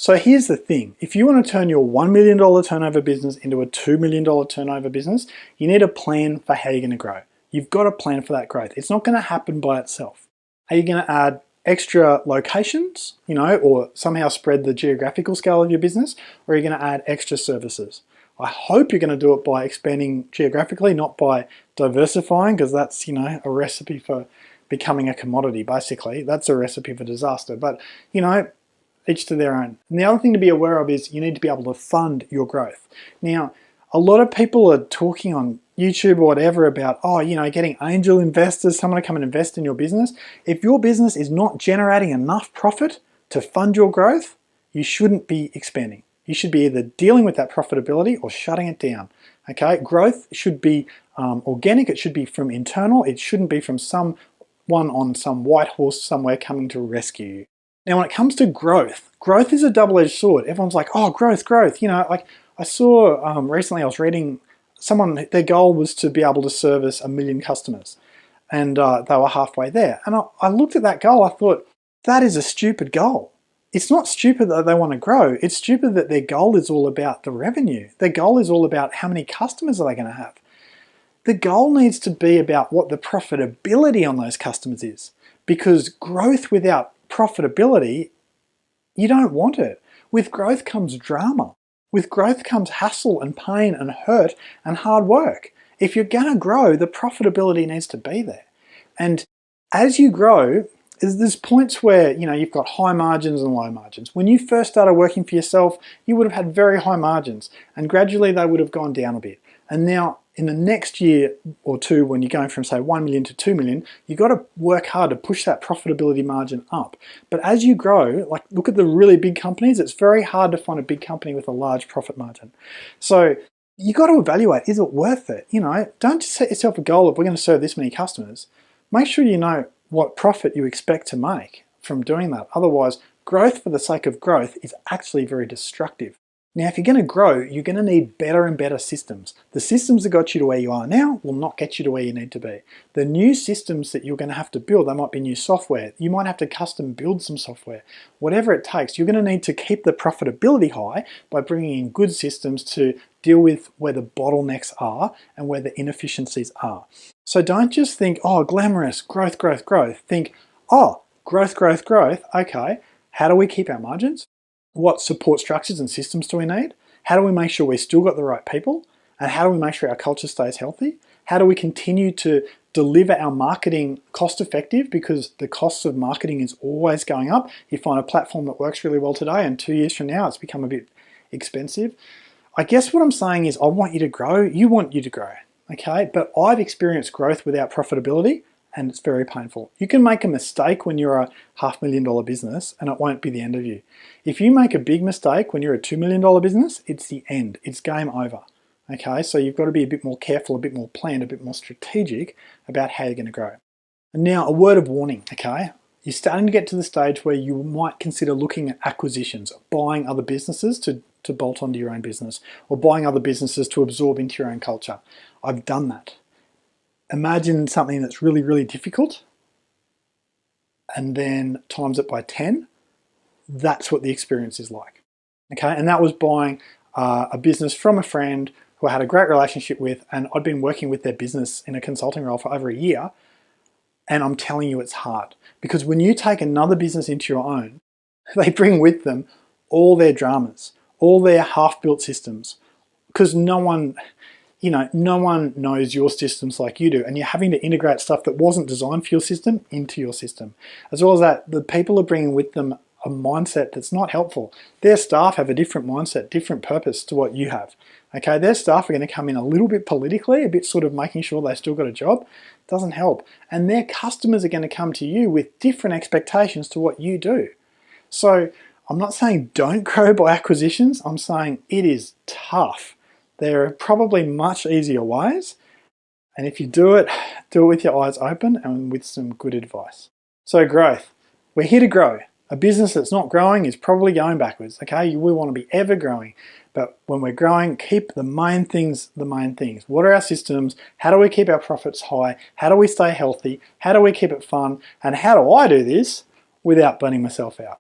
So here's the thing, if you want to turn your $1 million turnover business into a $2 million turnover business, you need a plan for how you're going to grow. You've got a plan for that growth. It's not going to happen by itself. Are you going to add extra locations, or somehow spread the geographical scale of your business, or are you going to add extra services? I hope you're going to do it by expanding geographically, not by diversifying, because that's, a recipe for becoming a commodity, basically. That's a recipe for disaster. But, each to their own. And the other thing to be aware of is you need to be able to fund your growth. Now, a lot of people are talking on YouTube or whatever about, getting angel investors, someone to come and invest in your business. If your business is not generating enough profit to fund your growth, you shouldn't be expanding. You should be either dealing with that profitability or shutting it down. Okay, growth should be organic. It should be from internal. It shouldn't be from someone on some white horse somewhere coming to rescue you. Now, when it comes to growth is a double-edged sword. Everyone's like, oh, growth. Like I saw recently, I was reading someone, their goal was to be able to service 1 million customers. And they were halfway there. And I looked at that goal, I thought, that is a stupid goal. It's not stupid that they want to grow. It's stupid that their goal is all about the revenue. Their goal is all about how many customers are they going to have. The goal needs to be about what the profitability on those customers is. Because growth without profitability, you don't want it. With growth comes drama. With growth comes hassle and pain and hurt and hard work. If you're going to grow, the profitability needs to be there. And as you grow, there's points where you've got high margins and low margins. When you first started working for yourself, you would have had very high margins, and gradually they would have gone down a bit. And now in the next year or two, when you're going from say 1 million to 2 million, you've got to work hard to push that profitability margin up. But as you grow, like look at the really big companies, it's very hard to find a big company with a large profit margin. So you got to evaluate, is it worth it? Don't just set yourself a goal of we're going to serve this many customers. Make sure you know what profit you expect to make from doing that. Otherwise, growth for the sake of growth is actually very destructive. Now, if you're going to grow, you're going to need better and better systems. The systems that got you to where you are now will not get you to where you need to be. The new systems that you're going to have to build, they might be new software. You might have to custom build some software. Whatever it takes, you're going to need to keep the profitability high by bringing in good systems to deal with where the bottlenecks are and where the inefficiencies are. So don't just think, oh, glamorous, growth. Think, oh, growth. Okay, how do we keep our margins? What support structures and systems do we need? How do we make sure we still got the right people? And how do we make sure our culture stays healthy? How do we continue to deliver our marketing cost effective? Because the cost of marketing is always going up. You find a platform that works really well today and 2 years from now, it's become a bit expensive. I guess what I'm saying is I want you to grow. You want you to grow, okay? But I've experienced growth without profitability, and it's very painful. You can make a mistake when you're a $500,000 business and it won't be the end of you. If you make a big mistake when you're a $2 million business, it's the end. It's game over. Okay, so you've got to be a bit more careful, a bit more planned, a bit more strategic about how you're going to grow. And now a word of warning, okay? You're starting to get to the stage where you might consider looking at acquisitions, buying other businesses to bolt onto your own business, or buying other businesses to absorb into your own culture. I've done that. Imagine something that's really, really difficult and then times it by 10. That's what the experience is like. Okay, and that was buying a business from a friend who I had a great relationship with, and I'd been working with their business in a consulting role for over a year. And I'm telling you, it's hard, because when you take another business into your own, they bring with them all their dramas, all their half-built systems, because no one knows your systems like you do, and you're having to integrate stuff that wasn't designed for your system into your system. As well as that, the people are bringing with them a mindset that's not helpful. Their staff have a different mindset, different purpose to what you have. Okay, their staff are going to come in a little bit politically, a bit sort of making sure they still got a job. Doesn't help. And their customers are going to come to you with different expectations to what you do. So I'm not saying don't grow by acquisitions. I'm saying it is tough. There are probably much easier ways. And if you do it with your eyes open and with some good advice. So growth. We're here to grow. A business that's not growing is probably going backwards, okay? We want to be ever growing. But when we're growing, keep the main things the main things. What are our systems? How do we keep our profits high? How do we stay healthy? How do we keep it fun? And how do I do this without burning myself out?